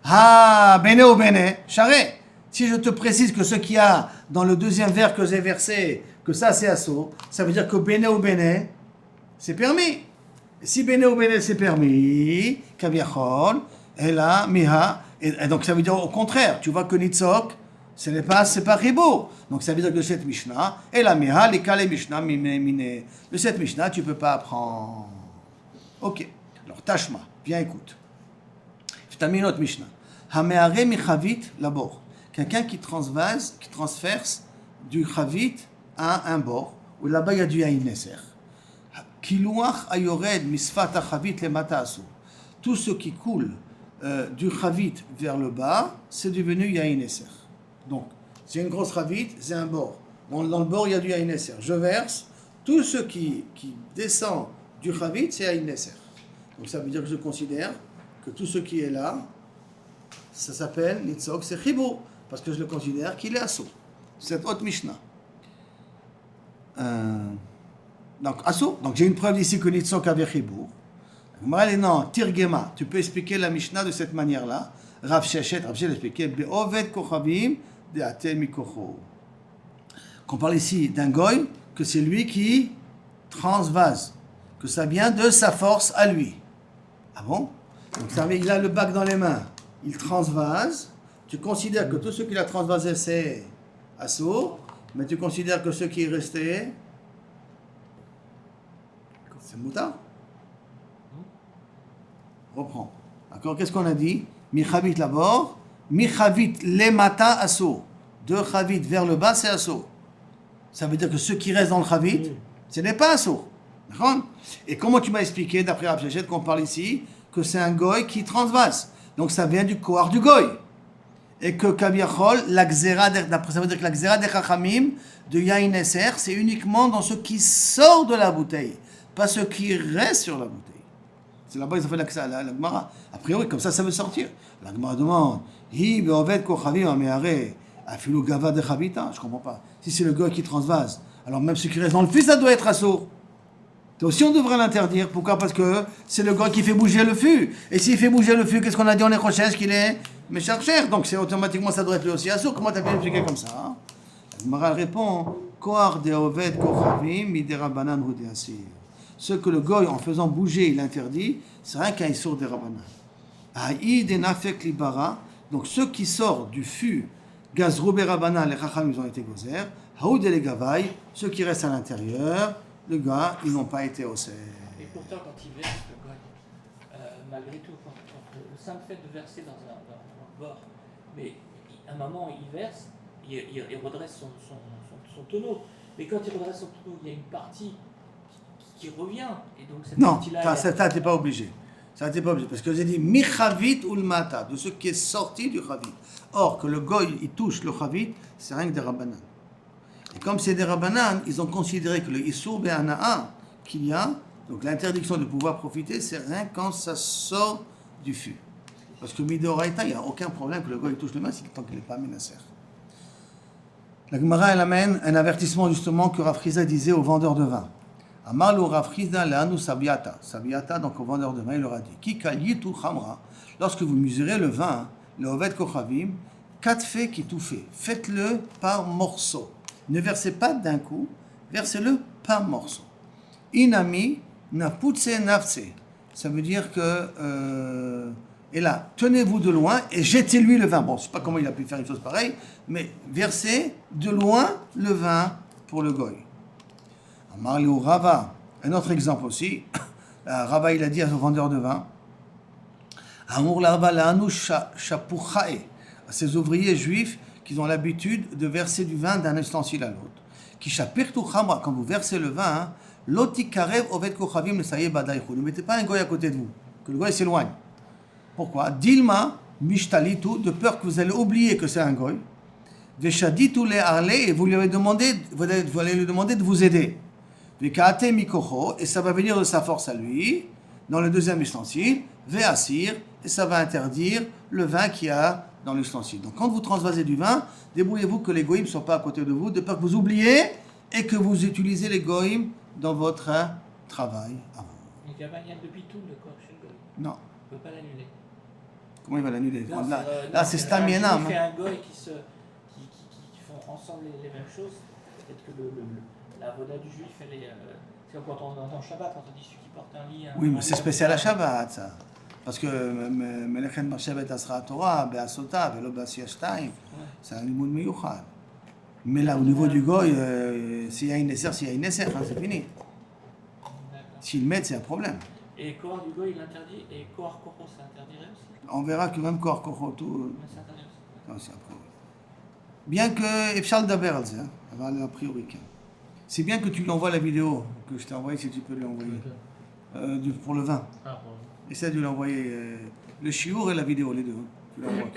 Ah, bene ou bene, charé. Si je te précise que ce qu'il y a dans le deuxième verre que j'ai versé, que ça c'est assour, ça veut dire que bene ou bene, c'est permis. Et si bene ou bene c'est permis, kaviachol, et là, miha, et donc ça veut dire au contraire, tu vois que nitzok, c'est pas ribo. Donc ça veut dire que cette Mishnah, et la miha, les kale Mishnah, mine. De cette Mishnah, tu ne peux pas apprendre. Ok. Alors, Tashma, viens écoute. T'as notre Mishnah. Hameare mi chavit labor. Quelqu'un qui transverse du chavit à un bord, où là-bas il y a du yain neser. Kiluach ayored misfat chavit le matasu. Tout ce qui coule du chavit vers le bas, c'est devenu yain neser. Donc, c'est une grosse chavit, c'est un bord. Dans le bord, il y a du yain neser. Je verse, tout ce qui descend du chavit, c'est yain neser. Donc, ça veut dire que je considère que tout ce qui est là, ça s'appelle nitzok, c'est chibo, parce que je le considère qu'il est assour. C'est autre Mishnah. Donc, assour. Donc, j'ai une preuve ici que nitzok avait chibo. Non, tirgema, tu peux expliquer la Mishnah de cette manière-là. Rav Sheshet expliquait be'oved kochavim de'atel mikocho. Qu'on parle ici d'un goy, que c'est lui qui transvase, que ça vient de sa force à lui. Ah bon? Donc ça veut dire qu'il a le bac dans les mains, il transvase, tu considères que tout ce qu'il a transvasé c'est assour, mais tu considères que ce qui est resté, c'est mouta. Reprends. D'accord? Qu'est-ce qu'on a dit? Mi chavit l'abord, mi chavit les mata assour. De chavit vers le bas c'est assour. Ça veut dire que ce qui reste dans le chavit, ce n'est pas assour. D'accord? Et comment tu m'as expliqué, d'après Rav Sheshet, qu'on parle ici, que c'est un goy qui transvase. Donc ça vient du kohar du goy. Et que kaviachol, la xéra, d'après ça veut dire que la xéra des chachamim, de yain neser, c'est uniquement dans ce qui sort de la bouteille, pas ce qui reste sur la bouteille. C'est là-bas ils ont fait la Gemara. A priori, comme ça veut sortir. La Gemara demande, hi be'oved kochavim ameare, afilu gava de chavita. Je comprends pas. Si c'est le goy qui transvase, alors même ce qui reste dans le fût, ça doit être assour. Aussi, on devrait l'interdire. Pourquoi? Parce que c'est le gars qui fait bouger le fût. Et s'il fait bouger le fût, qu'est-ce qu'on a dit en écrochèche? Qu'il est mécharcher. Donc, c'est automatiquement, ça doit être lui aussi assour. Comment t'as pu expliquer comme ça? Hein? La Gemara répond, Koar de oved kochavim midera banan ou de asir. Ce que le goy, en faisant bouger, il interdit, c'est rien qu'un issour de rabanan. Aïd et nafek libara. Donc, ceux qui sortent du fût, gazrou berabanan, les chacham, ils ont été gozer. Haoud et les gavaï, ceux qui restent à l'intérieur, le gars, ils n'ont pas été au cerf. Et pourtant, quand il verse, le gars, malgré tout, quand le simple fait de verser dans un bord, mais à un moment, il verse, il redresse son tonneau. Mais quand il redresse son tonneau, il y a une partie qui revient. Et donc cette partie-là. Ça, t'es pas obligé. Ça, t'es pas obligé. Parce que j'ai dit mi chavit ou le mata, de ce qui est sorti du chavit. Or, que le goy, il touche le chavit, c'est rien que des rabanan. Et comme c'est des rabanan, ils ont considéré que le issour be'ana'a qu'il y a, donc l'interdiction de pouvoir profiter, c'est rien quand ça sort du fût. Parce que midoraita, il n'y a aucun problème que le goy touche le main tant qu'il n'est pas menacé. La Gemara, elle amène un avertissement justement que Rav Chizda disait aux vendeurs de vin. Amarlo Rav Chizda le'anu sabiata. Sabiata, donc au vendeur de vin, il leur a dit Ki kalyitu chamra. Lorsque vous mesurez le vin, le oved kochavim, katfe ki toufe. Faites-le par morceaux. Ne versez pas d'un coup, versez-le par morceaux. Inami naputse nafse. Ça veut dire que et là, tenez-vous de loin et jetez-lui le vin. Bon, je ne sais pas comment il a pu faire une chose pareille, mais versez de loin le vin pour le goy. Amar Leu Rava, un autre exemple aussi. Rava, il a dit à son vendeur de vin, Amur Larva La'anu Shapuchae, à ces ouvriers juifs qui ont l'habitude de verser du vin d'un ustensile à l'autre. Qui Shapirtu Chamra, quand vous versez le vin, Loti Karev Oved Kochavim le Saye Badaichu. Ne mettez pas un goy à côté de vous, que le goy s'éloigne. Pourquoi? Dilma mishtalitu, de peur que vous allez oublier que c'est un goy. Veshaditu le arle, et vous allez lui demander de vous aider. Vekaate mikocho, et ça va venir de sa force à lui, dans le deuxième ustensile. Veasir, et ça va interdire le vin qu'il y a dans l'ustensile. Donc quand vous transvasez du vin, débrouillez-vous que les goïms ne soient pas à côté de vous, de peur que vous oubliez et que vous utilisez les goïms dans votre travail à vous. Mais il y a pas depuis tout le corps chez le goy. Non. On ne peut pas l'annuler. Comment il va l'annuler? Non, Là, c'est Stam Yenam. Il fait un goy qui font ensemble les mêmes choses. Peut-être que la voda du juif, elle est. C'est comme quand on entend Shabbat, quand on dit celui qui porte un lit. Oui, mais c'est spécial à Shabbat, ça. Parce que Melechem Marshavet Asra Torah, Be'asota, Velo Be'asiyashtaim, c'est un limoud miyuchad. Mais là, au niveau du goy, s'il y a une nesser, c'est fini. S'il met, c'est un problème. Et Kohar du goy, il interdit, et Kohar Koro, ça interdirait aussi. On verra que même Kohar Koro, tout. Mais ça interdit aussi. Non, c'est après. Bien que Efshal Daber, a priori. C'est bien que tu lui envoies la vidéo que je t'ai envoyée, si tu peux lui envoyer. Pour le vin. Ah, bon. Essaie de lui envoyer le chiour et la vidéo, les deux. Tu l'envoies.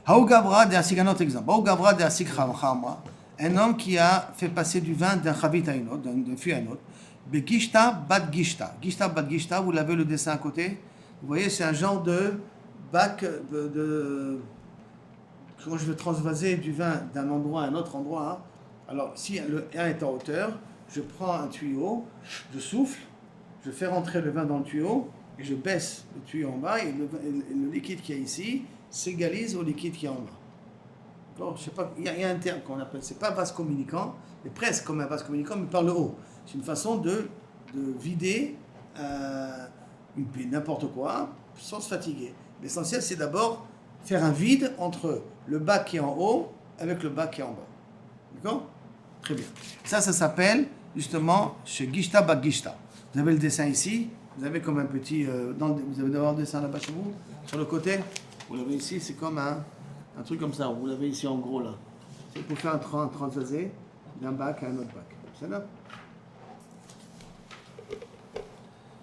Haou Gavra de Asik, un autre exemple. Haou Gavra de Asik Khamra, un homme qui a fait passer du vin d'un chavit à un autre, d'un fût à un autre. Begishta Bat Gishta. Gishta Bat Gishta, vous l'avez le dessin à côté. Vous voyez, c'est un genre de bac de. Quand je veux transvaser du vin d'un endroit à un autre endroit, alors si le 1 est en hauteur, je prends un tuyau, je souffle, je fais rentrer le vin dans le tuyau et je baisse le tuyau en bas et le liquide qui est ici s'égalise au liquide qui est en bas. Alors, je sais pas, il y a un terme qu'on appelle, c'est pas vase communicant, mais presque comme un vase communicant, mais par le haut. C'est une façon de vider n'importe quoi sans se fatiguer. L'essentiel, c'est d'abord faire un vide entre le bac qui est en haut avec le bac qui est en bas. D'accord? Très bien. Ça s'appelle justement chez Gishta Bat Gishta. Vous avez le dessin ici, vous avez comme un petit. Vous avez d'abord le dessin là-bas chez vous, sur le côté. Vous l'avez ici, c'est comme un truc comme ça. Vous l'avez ici en gros là. C'est pour faire un transvasé d'un bac à un autre bac. C'est là.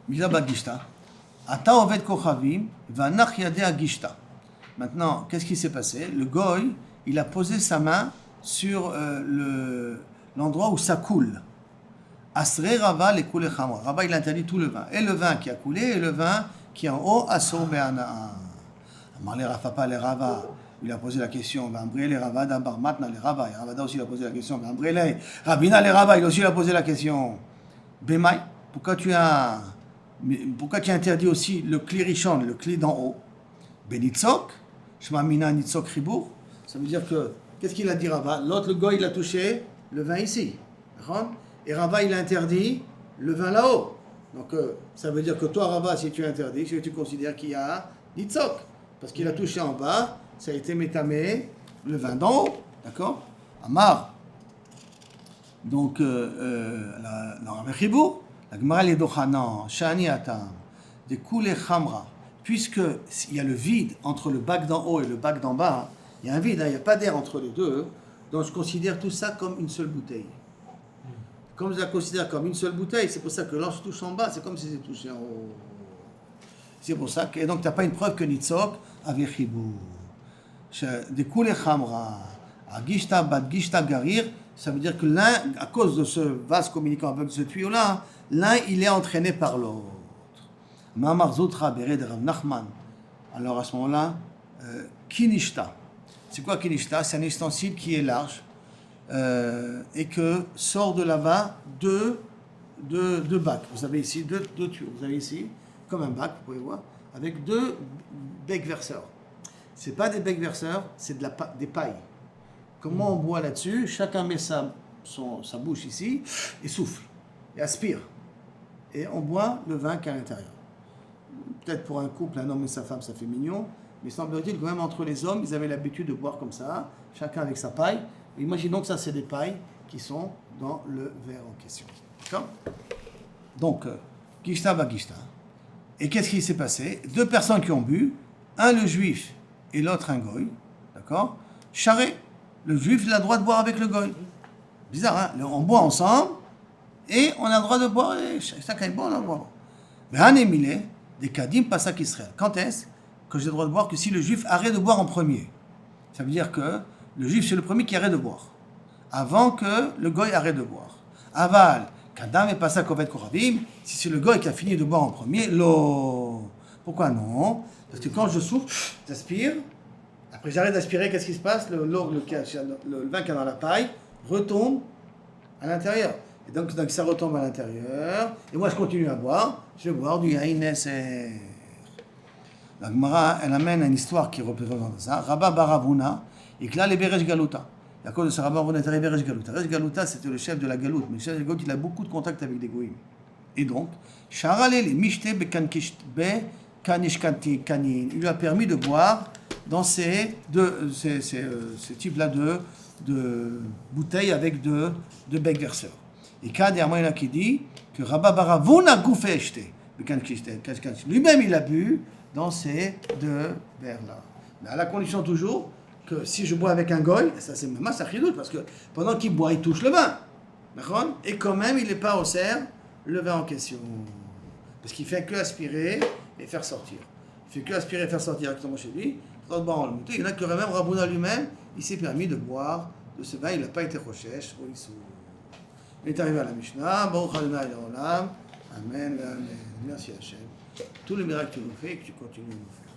Gishta Bat Gishta. Ata Oved Kochavim, Vanach Yadeh Gishta. Maintenant, qu'est-ce qui s'est passé? Le goy, il a posé sa main sur l'endroit où ça coule. Asre Rava le koule chamra. Rava, il interdit tout le vin. Et le vin qui a coulé et le vin qui est en haut, asor be'ana'a. Amar le Rafapa le Rava. Il a posé la question. V'ambre le Rava d'Ambar Matna le Rava. Et Ravada aussi il a posé la question. V'ambre le Rabina le Rava. Il aussi a posé la question. Bemai, pourquoi tu as interdit aussi le kli rishon, le kli d'en haut? Benitzok, Shema Mina Nitzok Ribour. Ça veut dire que, qu'est-ce qu'il a dit Rava? L'autre, le goy, il a touché le vin ici. Et Rava, il a interdit le vin là-haut. Donc, ça veut dire que toi, Rava, si tu interdis, si tu considères qu'il y a Nitzok, parce qu'il a touché en bas, ça a été métamé, le vin d'en haut. D'accord? Amar. Donc, dans Rabbi Ribour, la Gemara les Dochanan, Shani Atam, de Koule Chamra, puisqu'il y a le vide entre le bac d'en haut et le bac d'en bas, il y a un vide, il n'y a pas d'air entre les deux, donc je considère tout ça comme une seule bouteille. Comme je la considère comme une seule bouteille, c'est pour ça que lorsque je touche en bas, c'est comme si c'était touché en haut. C'est pour ça que, et donc tu n'as pas une preuve que Nitzok avait Chibou. De Koule Chamra, à Gishta Bat Gishta Garir, ça veut dire que l'un, à cause de ce vase communicant avec ce tuyau-là, l'un il est entraîné par l'autre. Mamar Zotra Bered Rav Nachman. Alors à ce moment-là, Kinishta. C'est quoi Kinishta? C'est un ustensile qui est large et que sort de là-bas deux bacs. Vous avez ici deux tuyaux. Vous avez ici, comme un bac, vous pouvez voir, avec deux becs verseurs. Ce n'est pas des becs verseurs, c'est des pailles. Comment on boit là-dessus? Chacun met sa bouche ici et souffle. et aspire. Et on boit le vin qui est à l'intérieur. Peut-être pour un couple, un homme et sa femme, ça fait mignon, mais semblerait-il que même entre les hommes, ils avaient l'habitude de boire comme ça, chacun avec sa paille. Imaginons que ça, c'est des pailles qui sont dans le verre en question. D'accord? Donc, Gishta va Gishta. Et qu'est-ce qui s'est passé? Deux personnes qui ont bu, un le juif et l'autre un goy, d'accord? Charré, le juif il a le droit de boire avec le goy. Bizarre, hein? On boit ensemble et on a le droit de boire, et chacun est bon, on a le droit de boire. Mais un émilé, des kadim pasak Israël. Quand est-ce que j'ai le droit de boire? Que si le juif arrête de boire en premier. Ça veut dire que le juif c'est le premier qui arrête de boire, avant que le goy arrête de boire. Aval, kadam et pasak ovet koravim, si c'est le goy qui a fini de boire en premier, lo. Pourquoi non? Parce que quand je souffle, j'aspire, après j'arrête d'aspirer, qu'est-ce qui se passe? Le vin qui est dans la paille retombe à l'intérieur. Et donc ça retombe à l'intérieur, et moi je continue à boire, je vais boire du Yain Neser. La Gemara, elle amène une histoire qui représente ça. Rabba Baravuna, et que là, les Beresh Galuta. Et à cause de ça, Rabba Baravuna est arrivé à Beresh Galuta. Beresh Galuta, c'était le chef de la Galoute, mais le chef de la Galoute, il a beaucoup de contacts avec des Goïms. Et donc, Sharale, les Mishte Kanishkanti Kanin, il lui a permis de boire dans ces types-là de bouteilles avec de becs verseurs. Et Kad, il y a qui dit que Rabba Baravuna Goufeshte, lui-même, il a bu dans ces deux verres-là. Mais à la condition toujours que si je bois avec un goy, ça c'est même ça chidout, parce que pendant qu'il boit, il touche le vin. D'accord? Et quand même, il n'est pas au cerf le vin en question. Parce qu'il fait que aspirer et faire sortir. Il fait que aspirer et faire sortir directement chez lui. Il y en a que même Rabouna lui-même, il s'est permis de boire de ce vin, il n'a pas été rochèche. Il est arrivé à la Mishnah. Baruch Adonai Le'olam. Amen, amen. Merci Hachem. Tous les miracles que tu nous fais et que tu continues à nous faire.